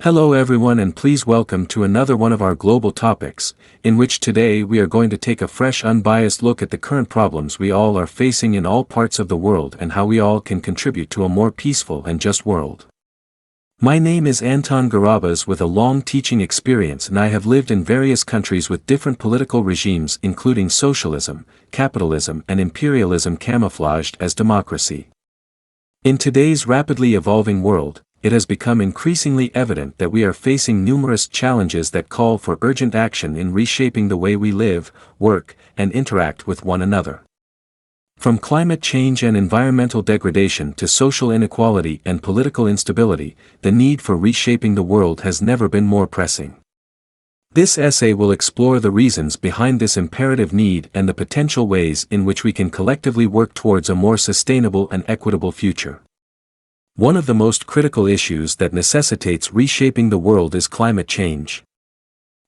Hello everyone, and please welcome to another one of our global topics, in which today we are going to take a fresh unbiased look at the current problems we all are facing in all parts of the world and how we all can contribute to a more peaceful and just world. My name is Anton Garabas with a long teaching experience, and I have lived in various countries with different political regimes including socialism, capitalism and imperialism camouflaged as democracy. In today's rapidly evolving world, it has become increasingly evident that we are facing numerous challenges that call for urgent action in reshaping the way we live, work, and interact with one another. From climate change and environmental degradation to social inequality and political instability, the need for reshaping the world has never been more pressing. This essay will explore the reasons behind this imperative need and the potential ways in which we can collectively work towards a more sustainable and equitable future. One of the most critical issues that necessitates reshaping the world is climate change.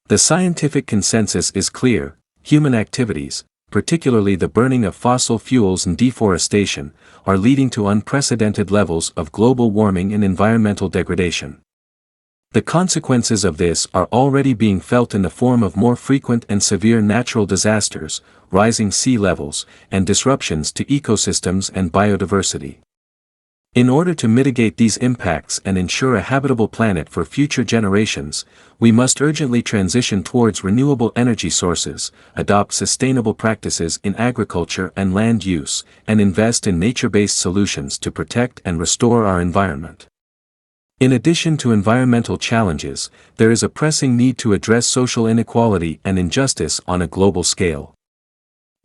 The scientific consensus is clear: human activities, particularly the burning of fossil fuels and deforestation, are leading to unprecedented levels of global warming and environmental degradation. The consequences of this are already being felt in the form of more frequent and severe natural disasters, rising sea levels, and disruptions to ecosystems and biodiversity. In order to mitigate these impacts and ensure a habitable planet for future generations, we must urgently transition towards renewable energy sources, adopt sustainable practices in agriculture and land use, and invest in nature-based solutions to protect and restore our environment. In addition to environmental challenges, there is a pressing need to address social inequality and injustice on a global scale.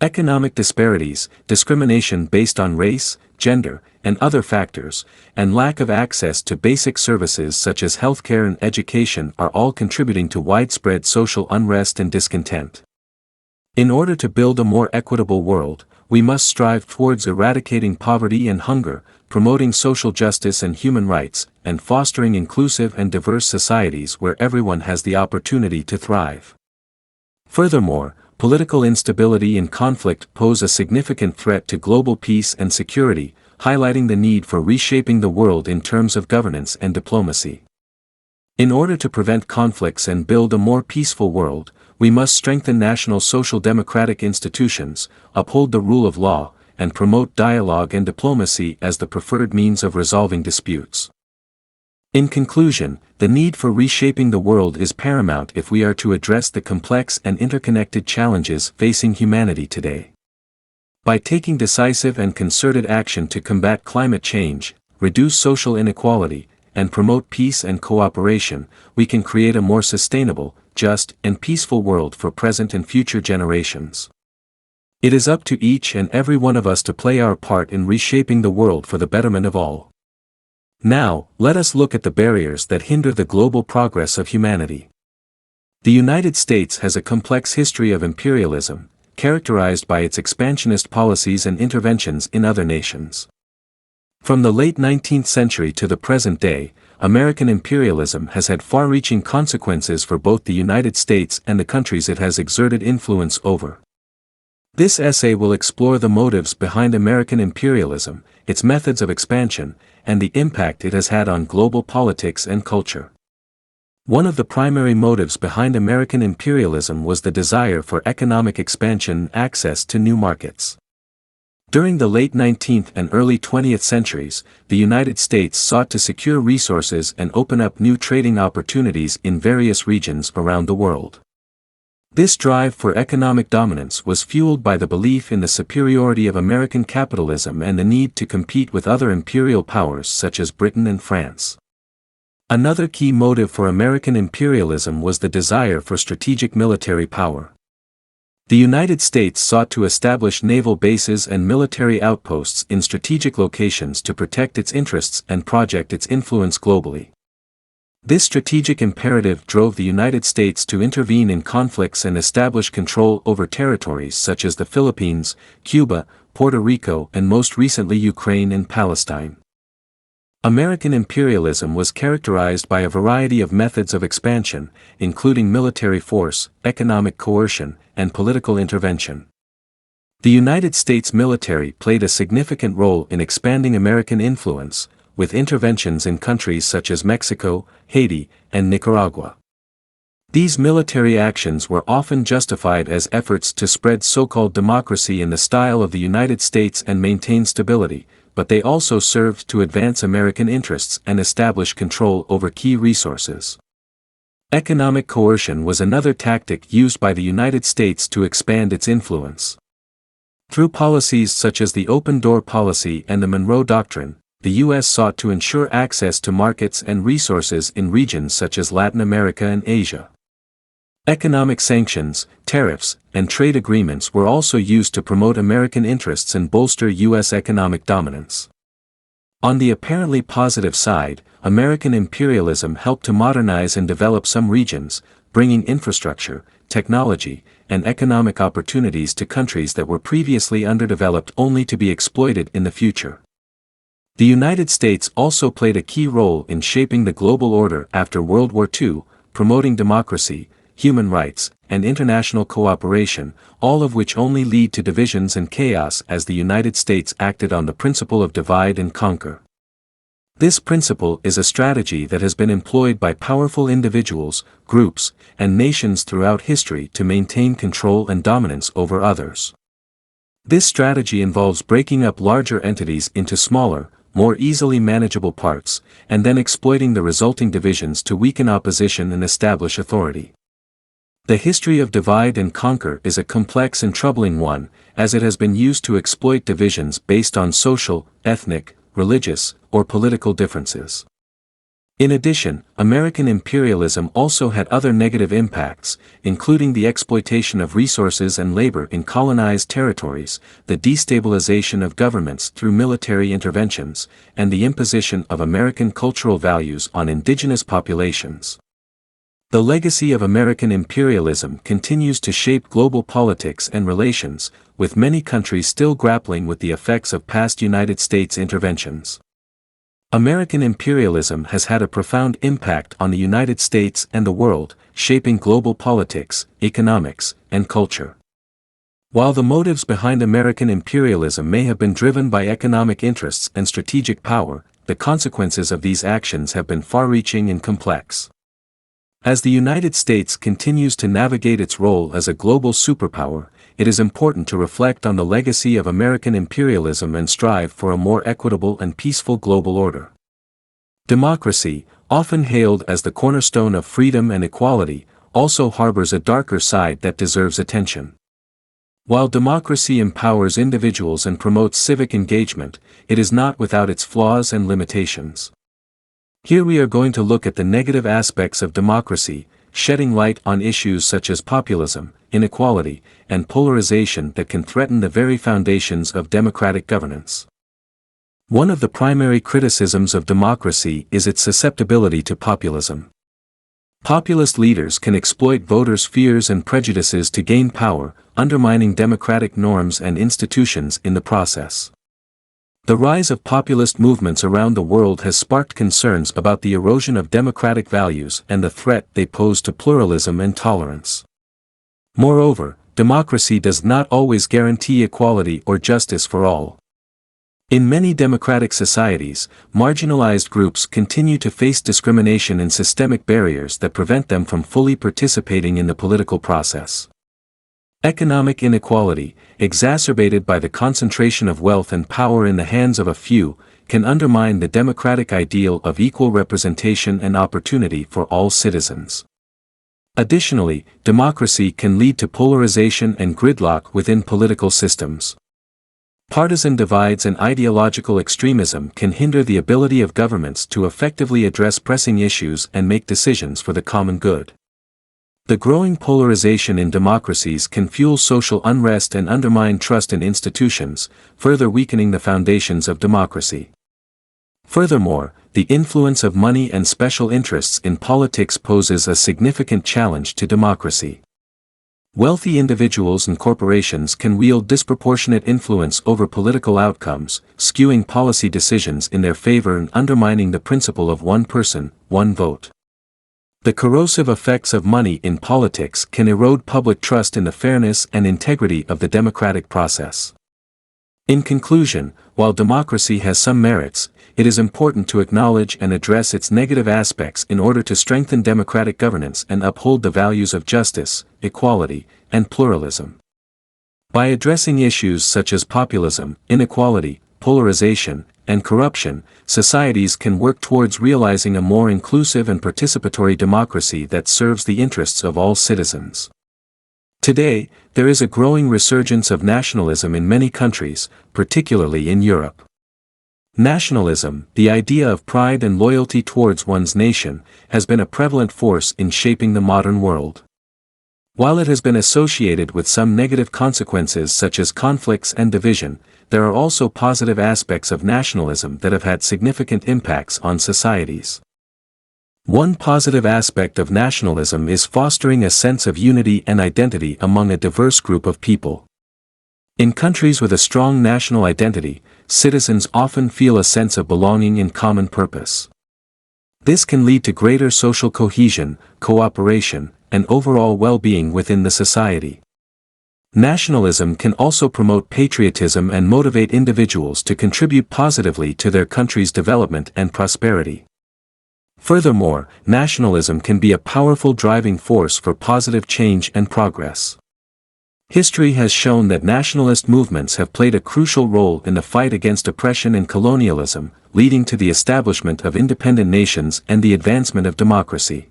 Economic disparities, discrimination based on race, gender, and other factors, and lack of access to basic services such as healthcare and education are all contributing to widespread social unrest and discontent. In order to build a more equitable world, we must strive towards eradicating poverty and hunger, promoting social justice and human rights, and fostering inclusive and diverse societies where everyone has the opportunity to thrive. Furthermore, political instability and conflict pose a significant threat to global peace and security, highlighting the need for reshaping the world in terms of governance and diplomacy. In order to prevent conflicts and build a more peaceful world, we must strengthen national social democratic institutions, uphold the rule of law, and promote dialogue and diplomacy as the preferred means of resolving disputes. In conclusion, the need for reshaping the world is paramount if we are to address the complex and interconnected challenges facing humanity today. By taking decisive and concerted action to combat climate change, reduce social inequality, and promote peace and cooperation, we can create a more sustainable, just, and peaceful world for present and future generations. It is up to each and every one of us to play our part in reshaping the world for the betterment of all. Now, let us look at the barriers that hinder the global progress of humanity. The United States has a complex history of imperialism, characterized by its expansionist policies and interventions in other nations. From the late 19th century to the present day, American imperialism has had far-reaching consequences for both the United States and the countries it has exerted influence over. This essay will explore the motives behind American imperialism, its methods of expansion, and the impact it has had on global politics and culture. One of the primary motives behind American imperialism was the desire for economic expansion and access to new markets. During the late 19th and early 20th centuries, the United States sought to secure resources and open up new trading opportunities in various regions around the world. This drive for economic dominance was fueled by the belief in the superiority of American capitalism and the need to compete with other imperial powers such as Britain and France. Another key motive for American imperialism was the desire for strategic military power. The United States sought to establish naval bases and military outposts in strategic locations to protect its interests and project its influence globally. This strategic imperative drove the United States to intervene in conflicts and establish control over territories such as the Philippines, Cuba, Puerto Rico, and most recently Ukraine and Palestine. American imperialism was characterized by a variety of methods of expansion, including military force, economic coercion, and political intervention. The United States military played a significant role in expanding American influence, with interventions in countries such as Mexico, Haiti, and Nicaragua. These military actions were often justified as efforts to spread so-called democracy in the style of the United States and maintain stability, but they also served to advance American interests and establish control over key resources. Economic coercion was another tactic used by the United States to expand its influence. Through policies such as the Open Door Policy and the Monroe Doctrine, the U.S. sought to ensure access to markets and resources in regions such as Latin America and Asia. Economic sanctions, tariffs, and trade agreements were also used to promote American interests and bolster U.S. economic dominance. On the apparently positive side, American imperialism helped to modernize and develop some regions, bringing infrastructure, technology, and economic opportunities to countries that were previously underdeveloped only to be exploited in the future. The United States also played a key role in shaping the global order after World War II, promoting democracy, human rights, and international cooperation, all of which only lead to divisions and chaos as the United States acted on the principle of divide and conquer. This principle is a strategy that has been employed by powerful individuals, groups, and nations throughout history to maintain control and dominance over others. This strategy involves breaking up larger entities into smaller, more easily manageable parts, and then exploiting the resulting divisions to weaken opposition and establish authority. The history of divide and conquer is a complex and troubling one, as it has been used to exploit divisions based on social, ethnic, religious, or political differences. In addition, American imperialism also had other negative impacts, including the exploitation of resources and labor in colonized territories, the destabilization of governments through military interventions, and the imposition of American cultural values on indigenous populations. The legacy of American imperialism continues to shape global politics and relations, with many countries still grappling with the effects of past United States interventions. American imperialism has had a profound impact on the United States and the world, shaping global politics, economics, and culture. While the motives behind American imperialism may have been driven by economic interests and strategic power, the consequences of these actions have been far-reaching and complex. As the United States continues to navigate its role as a global superpower, it is important to reflect on the legacy of American imperialism and strive for a more equitable and peaceful global order. Democracy, often hailed as the cornerstone of freedom and equality, also harbors a darker side that deserves attention. While democracy empowers individuals and promotes civic engagement, it is not without its flaws and limitations. Here we are going to look at the negative aspects of democracy, shedding light on issues such as populism, inequality, and polarization that can threaten the very foundations of democratic governance. One of the primary criticisms of democracy is its susceptibility to populism. Populist leaders can exploit voters' fears and prejudices to gain power, undermining democratic norms and institutions in the process. The rise of populist movements around the world has sparked concerns about the erosion of democratic values and the threat they pose to pluralism and tolerance. Moreover, democracy does not always guarantee equality or justice for all. In many democratic societies, marginalized groups continue to face discrimination and systemic barriers that prevent them from fully participating in the political process. Economic inequality, exacerbated by the concentration of wealth and power in the hands of a few, can undermine the democratic ideal of equal representation and opportunity for all citizens. Additionally, democracy can lead to polarization and gridlock within political systems. Partisan divides and ideological extremism can hinder the ability of governments to effectively address pressing issues and make decisions for the common good. The growing polarization in democracies can fuel social unrest and undermine trust in institutions, further weakening the foundations of democracy. Furthermore, the influence of money and special interests in politics poses a significant challenge to democracy. Wealthy individuals and corporations can wield disproportionate influence over political outcomes, skewing policy decisions in their favor and undermining the principle of one person, one vote. The corrosive effects of money in politics can erode public trust in the fairness and integrity of the democratic process. In conclusion, while democracy has some merits, it is important to acknowledge and address its negative aspects in order to strengthen democratic governance and uphold the values of justice, equality, and pluralism. By addressing issues such as populism, inequality, polarization, and corruption, societies can work towards realizing a more inclusive and participatory democracy that serves the interests of all citizens. Today, there is a growing resurgence of nationalism in many countries, particularly in Europe. Nationalism, the idea of pride and loyalty towards one's nation, has been a prevalent force in shaping the modern world. While it has been associated with some negative consequences such as conflicts and division, there are also positive aspects of nationalism that have had significant impacts on societies. One positive aspect of nationalism is fostering a sense of unity and identity among a diverse group of people. In countries with a strong national identity, citizens often feel a sense of belonging in common purpose. This can lead to greater social cohesion, cooperation, and overall well-being within the society. Nationalism can also promote patriotism and motivate individuals to contribute positively to their country's development and prosperity. Furthermore, nationalism can be a powerful driving force for positive change and progress. History has shown that nationalist movements have played a crucial role in the fight against oppression and colonialism, leading to the establishment of independent nations and the advancement of democracy.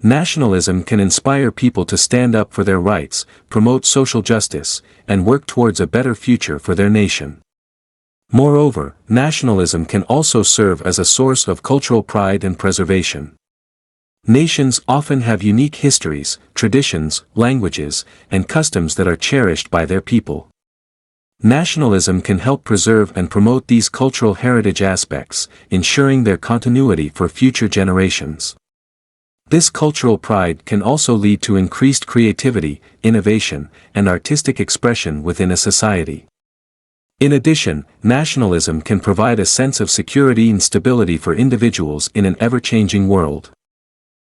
Nationalism can inspire people to stand up for their rights, promote social justice, and work towards a better future for their nation. Moreover, nationalism can also serve as a source of cultural pride and preservation. Nations often have unique histories, traditions, languages, and customs that are cherished by their people. Nationalism can help preserve and promote these cultural heritage aspects, ensuring their continuity for future generations. This cultural pride can also lead to increased creativity, innovation, and artistic expression within a society. In addition, nationalism can provide a sense of security and stability for individuals in an ever-changing world.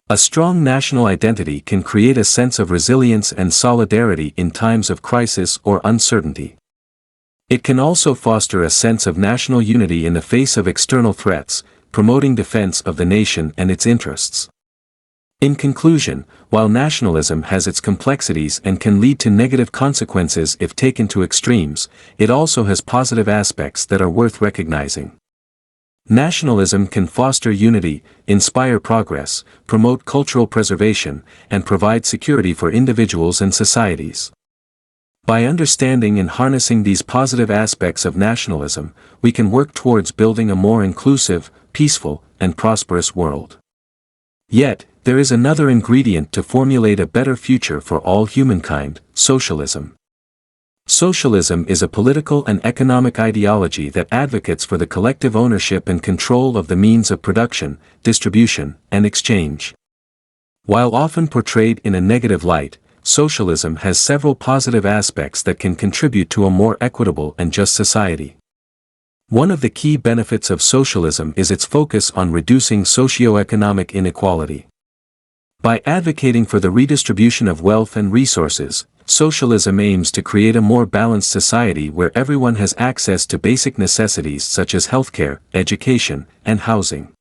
A strong national identity can create a sense of resilience and solidarity in times of crisis or uncertainty. It can also foster a sense of national unity in the face of external threats, promoting defense of the nation and its interests. In conclusion, while nationalism has its complexities and can lead to negative consequences if taken to extremes, it also has positive aspects that are worth recognizing. Nationalism can foster unity, inspire progress, promote cultural preservation, and provide security for individuals and societies. By understanding and harnessing these positive aspects of nationalism, we can work towards building a more inclusive, peaceful, and prosperous world. Yet, there is another ingredient to formulate a better future for all humankind: socialism. Socialism is a political and economic ideology that advocates for the collective ownership and control of the means of production, distribution, and exchange. While often portrayed in a negative light, socialism has several positive aspects that can contribute to a more equitable and just society. One of the key benefits of socialism is its focus on reducing socio-economic inequality. By advocating for the redistribution of wealth and resources, socialism aims to create a more balanced society where everyone has access to basic necessities such as healthcare, education, and housing.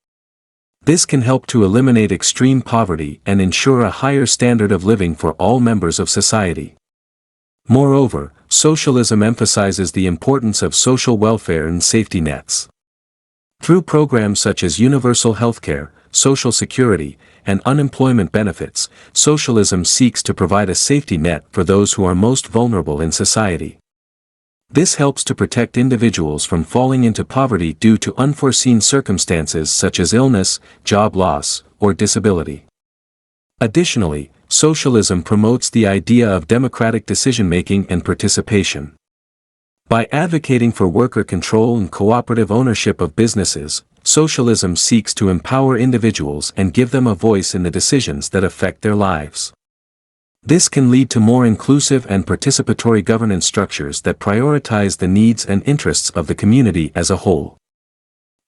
This can help to eliminate extreme poverty and ensure a higher standard of living for all members of society. Moreover, socialism emphasizes the importance of social welfare and safety nets. Through programs such as universal healthcare, social security, and unemployment benefits, socialism seeks to provide a safety net for those who are most vulnerable in society. This helps to protect individuals from falling into poverty due to unforeseen circumstances such as illness, job loss, or disability. Additionally, socialism promotes the idea of democratic decision-making and participation. By advocating for worker control and cooperative ownership of businesses, socialism seeks to empower individuals and give them a voice in the decisions that affect their lives. This can lead to more inclusive and participatory governance structures that prioritize the needs and interests of the community as a whole.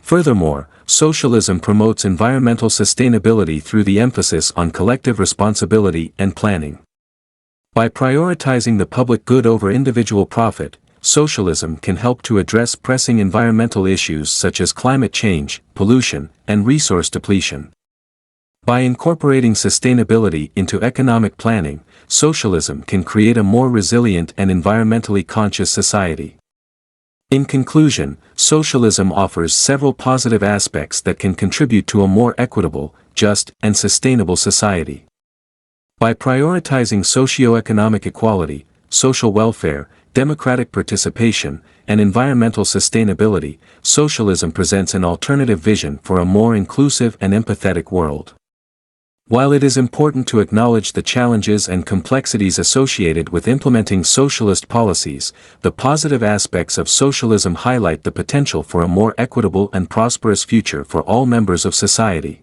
Furthermore, socialism promotes environmental sustainability through the emphasis on collective responsibility and planning. By prioritizing the public good over individual profit, socialism can help to address pressing environmental issues such as climate change, pollution, and resource depletion. By incorporating sustainability into economic planning, socialism can create a more resilient and environmentally conscious society. In conclusion, socialism offers several positive aspects that can contribute to a more equitable, just, and sustainable society. By prioritizing socio-economic equality, social welfare, democratic participation, and environmental sustainability, socialism presents an alternative vision for a more inclusive and empathetic world. While it is important to acknowledge the challenges and complexities associated with implementing socialist policies, the positive aspects of socialism highlight the potential for a more equitable and prosperous future for all members of society.